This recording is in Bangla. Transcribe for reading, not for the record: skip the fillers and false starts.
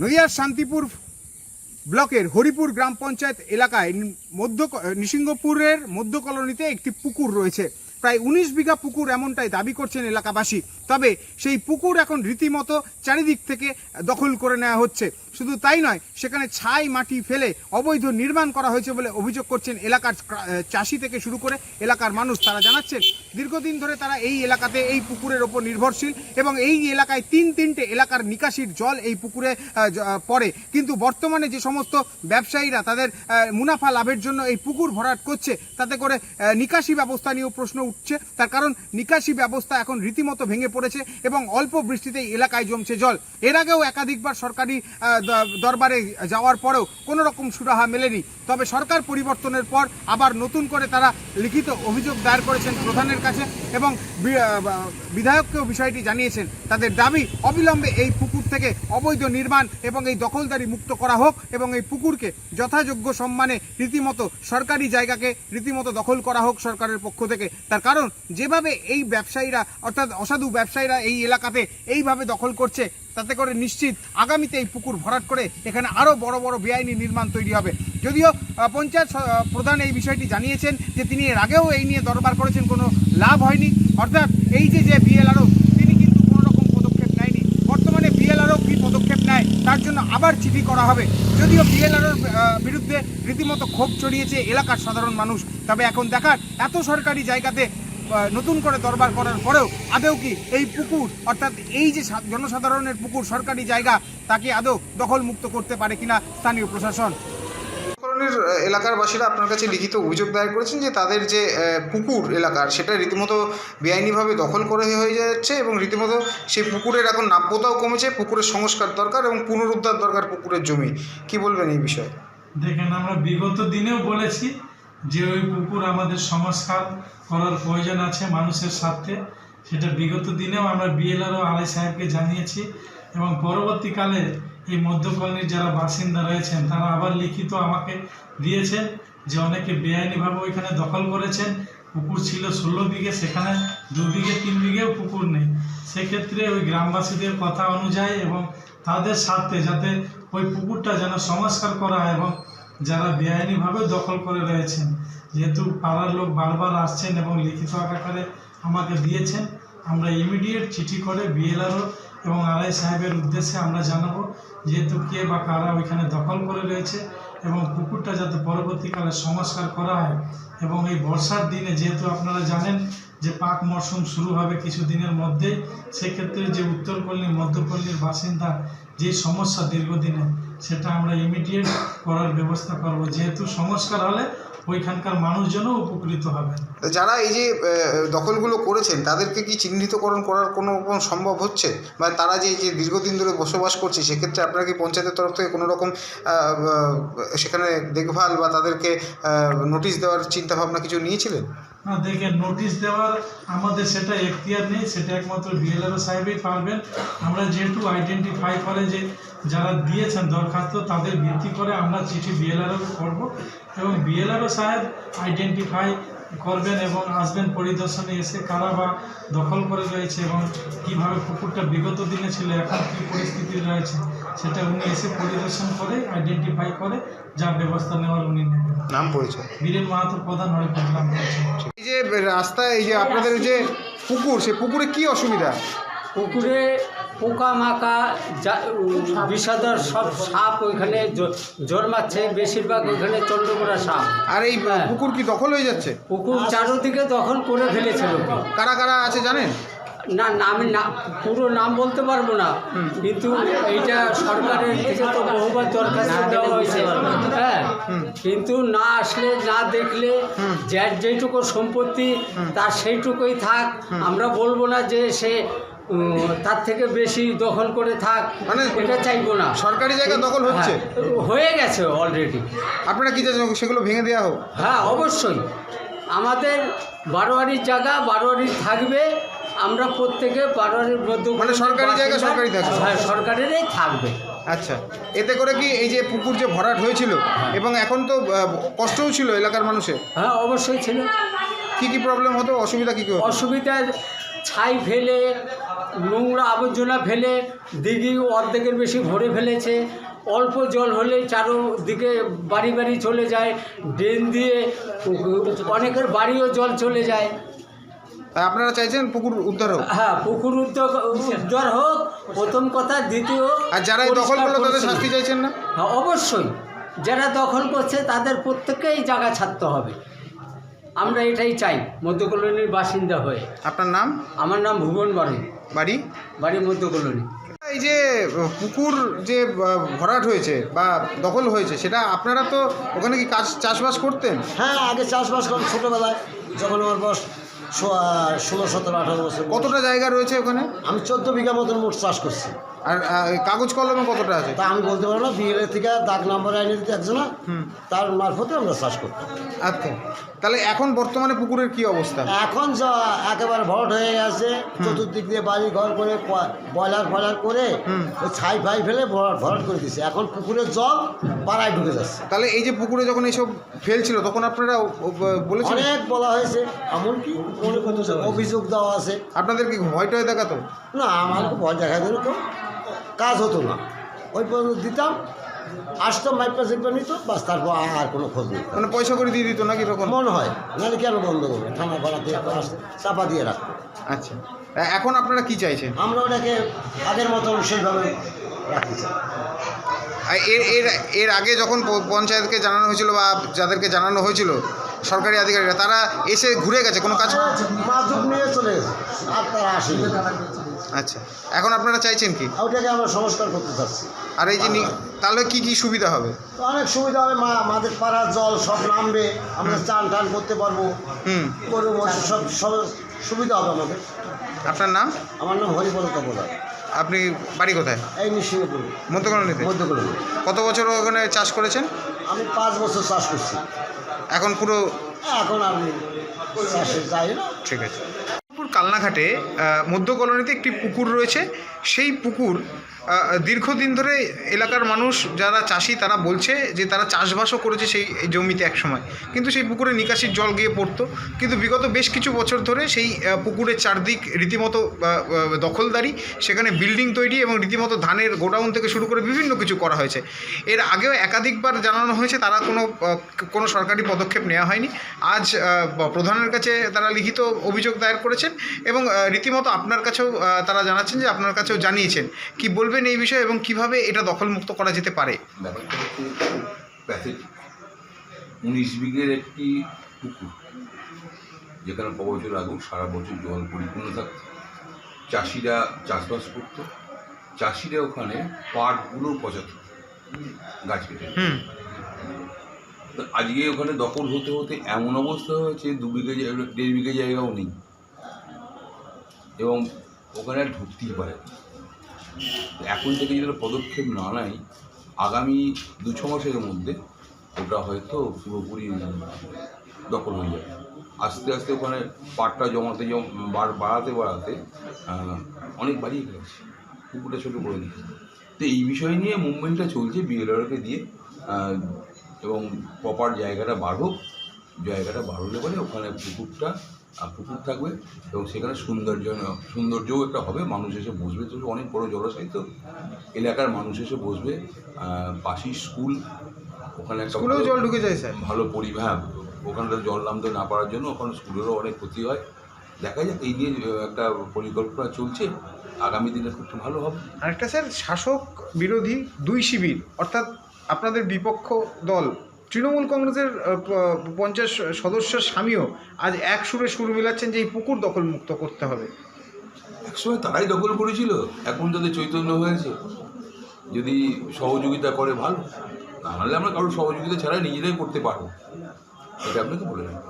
নদিয়ার শান্তিপুর ব্লকের হরিপুর গ্রাম পঞ্চায়েত এলাকায় নিসিংহপুরের মধ্য কলোনিতে একটি পুকুর রয়েছে। প্রায় 19 বিঘা পুকুর এমনটাই দাবি করছেন এলাকাবাসী। তবে সেই পুকুর এখন রীতিমতো চারিদিক থেকে দখল করে নেওয়া হচ্ছে। শুধু তাই নয়, সেখানে ছাই মাটি ফেলে অবৈধ নির্মাণ করা হয়েছে বলে অভিযোগ করছেন এলাকার চাষি থেকে শুরু করে এলাকার মানুষ। তারা জানাচ্ছেন দীর্ঘদিন ধরে তারা এই এলাকাতে এই পুকুরের ওপর নির্ভরশীল এবং এই এলাকায় তিনটে এলাকার নিকাশির জল এই পুকুরে পড়ে। কিন্তু বর্তমানে যে সমস্ত ব্যবসায়ীরা তাদের মুনাফা লাভের জন্য এই পুকুর ভরাট করছে, তাতে করে নিকাশি ব্যবস্থা নিয়েও প্রশ্ন উঠছে। তার কারণ নিকাশি ব্যবস্থা এখন রীতিমতো ভেঙে পড়েছে এবং অল্প বৃষ্টিতেই এলাকায় জমছে জল। এর আগেও একাধিকবার সরকারি দরবারে যাওয়ার পরেও কোনো রকম সুরাহা মেলেনি। তবে সরকার পরিবর্তনের পর আবার নতুন করে তারা লিখিত অভিযোগ দায়ের করেছেন প্রধানের কাছে এবং বিধায়ককেও বিষয়টি জানিয়েছেন। তাদের দাবি অবিলম্বে এই পুকুর থেকে অবৈধ নির্মাণ এবং এই দখলদারি মুক্ত করা হোক এবং এই পুকুরকে যথাযোগ্য সম্মানে রীতিমতো সরকারি জায়গাকে রীতিমতো দখল করা হোক সরকারের পক্ষ থেকে। তার কারণ যেভাবে এই ব্যবসায়ীরা অর্থাৎ অসাধু ব্যবসায়ীরা এই এলাকাতে এইভাবে দখল করছে, তাতে করে নিশ্চিত আগামীতে এই পুকুর ভরাট করে এখানে আরও বড় বড় বেআইনি নির্মাণ তৈরি হবে। যদিও পঞ্চায়েত প্রধান এই বিষয়টি জানিয়েছেন যে তিনি এর আগেও এই নিয়ে দরবার করেছেন, কোনো লাভ হয়নি। অর্থাৎ এই যে বিএলআরও তিনি কিন্তু কোনো রকম পদক্ষেপ নেয়নি। বর্তমানে বিএলআরও কী পদক্ষেপ নেয় তার জন্য আবার চিঠি করা হবে। যদিও বিএলআরওর বিরুদ্ধে রীতিমতো ক্ষোভ ছড়িয়েছে এলাকার সাধারণ মানুষ। তবে এখন দেখার এত সরকারি জায়গাতে নতুন করে দরবার করার পরেও আদৌ কি এই পুকুর অর্থাৎ এই যে জনসাধারণের পুকুর সরকারি জায়গা, তাকে আদৌ দখল মুক্ত করতে পারে কিনা স্থানীয় প্রশাসন। এলাকার বাসীরা আপনার কাছে লিখিত অভিযোগ দায়ের করেছেন যে তাদের যে পুকুর এলাকার সেটা রীতিমতো বেআইনিভাবে দখল করে হয়ে যাচ্ছে এবং রীতিমতো সেই পুকুরের এখন নাব্যতাও কমেছে। পুকুরের সংস্কার দরকার এবং পুনরুদ্ধার দরকার পুকুরের জমি। কি বলবেন এই বিষয়ে? দেখেন, আমরা বিগত দিনেও বলেছি যে ওই পুকুর আমাদের সংস্কার করার প্রয়োজন আছে মানুষের স্বার্থে। সেটা বিগত দিনেও আমরা বিএলআরও আলাই সাহেবকে জানিয়েছি এবং পরবর্তীকালে এই মধ্যকলনির যারা বাসিন্দা রয়েছেন তারা আবার লিখিত আমাকে দিয়েছেন যে অনেকে বেআইনিভাবে ওইখানে দখল করেছেন। পুকুর ছিল 16 বিঘে, সেখানে 2 বিঘে 3 বিঘেও পুকুর নেই। সেক্ষেত্রে ওই গ্রামবাসীদের কথা অনুযায়ী এবং তাদের স্বার্থে যাতে ওই পুকুরটা যেন সংস্কার করা হয় এবং যারা বেআইনিভাবে দখল করে রয়েছেন, যেহেতু পাড়ার লোক বারবার আসছেন এবং লিখিত আকারে আমাকে দিয়েছেন, আমরা ইমিডিয়েট চিঠি করে বিএলআরও এবং আলাই সাহেবের উদ্দেশ্যে আমরা জানাবো যেহেতু কে বা কারা ওইখানে দখল করে রয়েছে এবং পুকুরটা যাতে পরবর্তীকালে সংস্কার করা হয়। এবং এই বর্ষার দিনে যেহেতু আপনারা জানেন যে পাক মরশুম শুরু হবে কিছু দিনের মধ্যেই, সেক্ষেত্রে যে উত্তরপল্লী মধ্যপল্লীর বাসিন্দা যে সমস্যা দীর্ঘদিনে, সেটা আমরা ইমিডিয়েট করার ব্যবস্থা করব। যেহেতু সংস্কার হলে ওইখানকার মানুষজনও উপকৃত হবে। যারা এই যে দখলগুলো করেছেন তাদেরকে কি চিহ্নিতকরণ করার কোনো সম্ভব হচ্ছে, বা তারা যে দীর্ঘদিন ধরে বসবাস করছে, সেক্ষেত্রে আপনারা কি পঞ্চায়েতের তরফ থেকে কোনো রকম সেখানে দেখভাল বা তাদেরকে নোটিশ দেওয়ার চিন্তাভাবনা কিছু নিয়েছিলেন? না, দেখেন, নোটিশ দেওয়ার আমাদের সেটা এখতিয়ার নেই, সেটা একমাত্র বিএলআরও সাহেবই পারবেন। আমরা যেহেতু আইডেন্টিফাই করে যে যারা দিয়েছেন দরখাস্ত, তাদের ভিত্তি করে আমরা চিঠি বিএলআরও করব এবং বিএলআরও সাহেব আইডেন্টিফাই করবেন এবং আসবেন পরিদর্শনে এসে কারা বা দখল করে রয়েছে এবং কীভাবে পুকুরটা বিগত দিনে ছিল এখন কী পরিস্থিতি রয়েছে, সেটা উনি এসে পরিদর্শন করে আইডেন্টিফাই করে যা ব্যবস্থা নেওয়ার উনি নেবেন। নাম পরিচয়? বীরেন মাহাতো, প্রধান হরিপুর গ্রাম পঞ্চায়েত। এই যে রাস্তায় এই যে আপনাদের যে পুকুর, সে পুকুরে কি অসুবিধা? পুকুরে পোকা মাকা বিষাদর সব সাপ ওইখানে জন্মাচ্ছে, বেশিরভাগ ওইখানে চন্দ্রকোনা সাপ। আর এই পুকুর কি দখল হয়ে যাচ্ছে? পুকুর চারোদিকে দখল করে ফেলেছে লোকে। কারা কারা আছে জানেন? না, আমি না পুরো নাম বলতে পারবো না, কিন্তু এইটা সরকারের থেকে তো বহুবার দরখাস্ত দেওয়া হয়েছে। হ্যাঁ, কিন্তু না আসলে না দেখলে যার যেটুকু সম্পত্তি তার সেইটুকুই থাক। আমরা বলবো না যে সে তার থেকে বেশি দখল করে থাক, মানে এটা চাইবো না। সরকারি জায়গা দখল হচ্ছে, হয়ে গেছে অলরেডি। আপনারা কি চাচ্ছেন সেগুলো ভেঙে দেওয়া হোক? হ্যাঁ, অবশ্যই। আমাদের বারোয়ারির জায়গা বারোয়ারি থাকবে, আমরা প্রত্যেকে বারোয়ারির মধ্যে, মানে সরকারি জায়গা সরকারি থাকবে। হ্যাঁ, সরকারেরই থাকবে। আচ্ছা, এতে করে কি এই যে পুকুর যে ভরাট হয়েছিল এবং এখন তো কষ্টও ছিল এলাকার মানুষের? হ্যাঁ, অবশ্যই ছিল। কি কি প্রবলেম হতো, অসুবিধা কি কি হতো? অসুবিধা ছাই ফেলে, নোংরা আবর্জনা ফেলে দিঘি অর্ধেকের বেশি ভরে ফেলেছে। অল্প জল হলে চারোদিকে বাড়ি বাড়ি চলে যায়, ড্রেন দিয়ে অনেকের বাড়িও জল চলে যায়। তাই আপনারা চাইছেন পুকুর উদ্ধার হোক? হ্যাঁ, পুকুর উদ্ধার হোক প্রথম কথা। দ্বিতীয়, আর যারা এই দখল করলো তাদের শাস্তি চাইছেন না? হ্যাঁ, অবশ্যই। যারা দখল করছে তাদের প্রত্যেককেই জায়গা ছাড়তে হবে। আমরা এটাই চাই মধ্য কলোনির বাসিন্দা হয়ে। আপনার নাম? আমার নাম ভুবন বাড়ি, বাড়ি মধ্য কলোনি। এই যে পুকুর যে ভরাট হয়েছে বা দখল হয়েছে, সেটা আপনারা তো ওখানে কি চাষবাস করতেন? হ্যাঁ, আগে চাষবাস করেন ছোটোবেলায়, যখন আমার বয়স 16, 17, 18 বছর। কতটা জায়গা রয়েছে ওখানে? আমি 14 বিঘা মতন মোট চাষ করছি। আর কাগজ কলমে কতটা আছে? তা আমি বলতে পারবো না, বিএলএ থেকে দাগ নাম্বার আইনে দিতে একজনা, তার মারফতে আমরা চাষ করতাম। আচ্ছা, তাহলে এখন বর্তমানে পুকুরের কি অবস্থা? এখন যা একেবারে ভরাট হয়ে গেছে, চতুর্দিক দিয়ে বাড়ি ঘর করে বয়লার করে ওই ছাই ফাই ফেলে ভরাট করে দিচ্ছে। এখন পুকুরের জল পাড়ায় ঢুকে যাচ্ছে। তাহলে এই যে পুকুরে যখন এইসব ফেলছিল তখন আপনারা বলেছেন? অনেক বলা হয়েছে, এমনকি অভিযোগ দেওয়া আছে। আপনাদের কি ভয় টয় দেখাতো? না, আমার ভয় দেখা দিল তো, কাজ হতো না। ওই পর্যন্ত দিতাম, আসতাম, মাইপা চেপা নিত, বাস, তারপর আর কোনো খোঁজ নেই। মানে পয়সা করে দিয়ে দিত নাকি তখন? মনে হয়, নাহলে কেন বন্ধ করবো? থানা ভাড়া দিয়ে চাপা দিয়ে রাখবো। আচ্ছা, এখন আপনারা কি চাইছেন? আমরা ওটাকে আগের মতন সেইভাবে রাখতে চাই। এর আগে যখন পঞ্চায়েতকে জানানো হয়েছিল বা যাদেরকে জানানো হয়েছিল সরকারি আধিকারিকরা, তারা এসে ঘুরে গেছে, কোনো কাজ? মাদক নিয়ে চলে গেছে, আর তারা আসেনি। আচ্ছা, এখন আপনারা চাইছেন কি? ওটাকে আমরা সংস্কার করতে চাচ্ছি। আর এই যে তাহলে কি কি সুবিধা হবে? অনেক সুবিধা হবে, আমাদের পাড়ার জল সব নামবে, আমরা চান টান করতে পারবো, গরু মহিষ সব সুবিধা হবে আমাদের। আপনার নাম? আমার নাম হরিপলতা বলা। আপনি বাড়ি কোথায়? এই নিশ্চিন্তপুর, মধ্যকলোনিতে। মধ্যকলোনি। কত বছর ওখানে চাষ করেছেন? আমি 5 বছর চাষ করছি। এখন পুরো? এখন আমি চাষে যাই না। ঠিক আছে। কালনাঘাটে মধ্য কলোনিতে একটি পুকুর রয়েছে। সেই পুকুর দীর্ঘদিন ধরে এলাকার মানুষ যারা চাষি তারা বলছে যে তারা চাষবাসও করেছে সেই জমিতে একসময়, কিন্তু সেই পুকুরে নিকাশির জল গিয়ে পড়তো। কিন্তু বিগত বেশ কিছু বছর ধরে সেই পুকুরের চারদিক রীতিমতো দখলদারি, সেখানে বিল্ডিং তৈরি এবং রীতিমতো ধানের গোডাউন থেকে শুরু করে বিভিন্ন কিছু করা হয়েছে। এর আগেও একাধিকবার জানানো হয়েছে, তারা কোনো সরকারি পদক্ষেপ নেওয়া হয়নি। আজ প্রধানের কাছে তারা লিখিত অভিযোগ দায়ের করেছেন এবং রীতিমতো আপনার কাছেও তারা জানাচ্ছেন যে আপনার কাছেও জানিয়েছেন। কি বলবেন এই বিষয়ে এবং কিভাবে এটা দখলমুক্ত করা যেতে পারে? ব্যাপারটা হচ্ছে প্যাথেটিক। 19 বিঘের একটি পুকুর, যেখানে বছর আগুন সারা বছর জল পরিপূর্ণ থাকত, চাষিরা চাষবাস করত, চাষিরা ওখানে পাটগুলো পচাত, গাছ কেটে। তো আজকে ওখানে দখল হতে হতে এমন অবস্থা হয়েছে 2 বিঘে 1.5 বিঘে জায়গাও নেই, এবং ওখানে আর ঢুকতেই পারে। এখন থেকে যদি পদক্ষেপ না নেয়, আগামী 2-6 মাসের মধ্যে ওটা হয়তো পুরোপুরি দখল হয়ে যাবে। আস্তে আস্তে ওখানে পাটটা বাড়াতে অনেক বাড়িয়ে ফেলেছে, পুকুরটা ছোটো করে দিচ্ছে। তো এই বিষয় নিয়ে মুভমেন্টটা চলছে বিএলআরকে দিয়ে, এবং প্রপার জায়গাটা বাড়ুক। জায়গাটা বাড়লে পরে ওখানে পুকুর থাকবে এবং সেখানে সৌন্দর্যও একটা হবে। মানুষ এসে বসবে, তো অনেক বড় জলাশয়, তো এলাকার মানুষ এসে বসবে। পাশেই স্কুল, ওখানে একটা স্কুলেও জল ঢুকে যায় স্যার। ভালো পরিবেশ, ওখানটা জল নামতে না পারার জন্য ওখানে স্কুলেরও অনেক ক্ষতি হয়। দেখা যাক, এই নিয়ে একটা পরিকল্পনা চলছে, আগামী দিনে খুব ভালো হবে। আরেকটা স্যার, শাসক বিরোধী 2 শিবির, অর্থাৎ আপনাদের বিপক্ষ দল তৃণমূল কংগ্রেসের 50 সদস্যের স্বামীও আজ এক সুরে সুর মিলাচ্ছেন যে এই পুকুর দখলমুক্ত করতে হবে। একসময় তারাই দখল করেছিল, এখন তাদের চৈতন্য হয়েছে। যদি সহযোগিতা করে ভালো, নাহলে আমরা কারোর সহযোগিতা ছাড়া নিজেরাই করতে পারবো, এটা আপনাকে বলে রাখবো।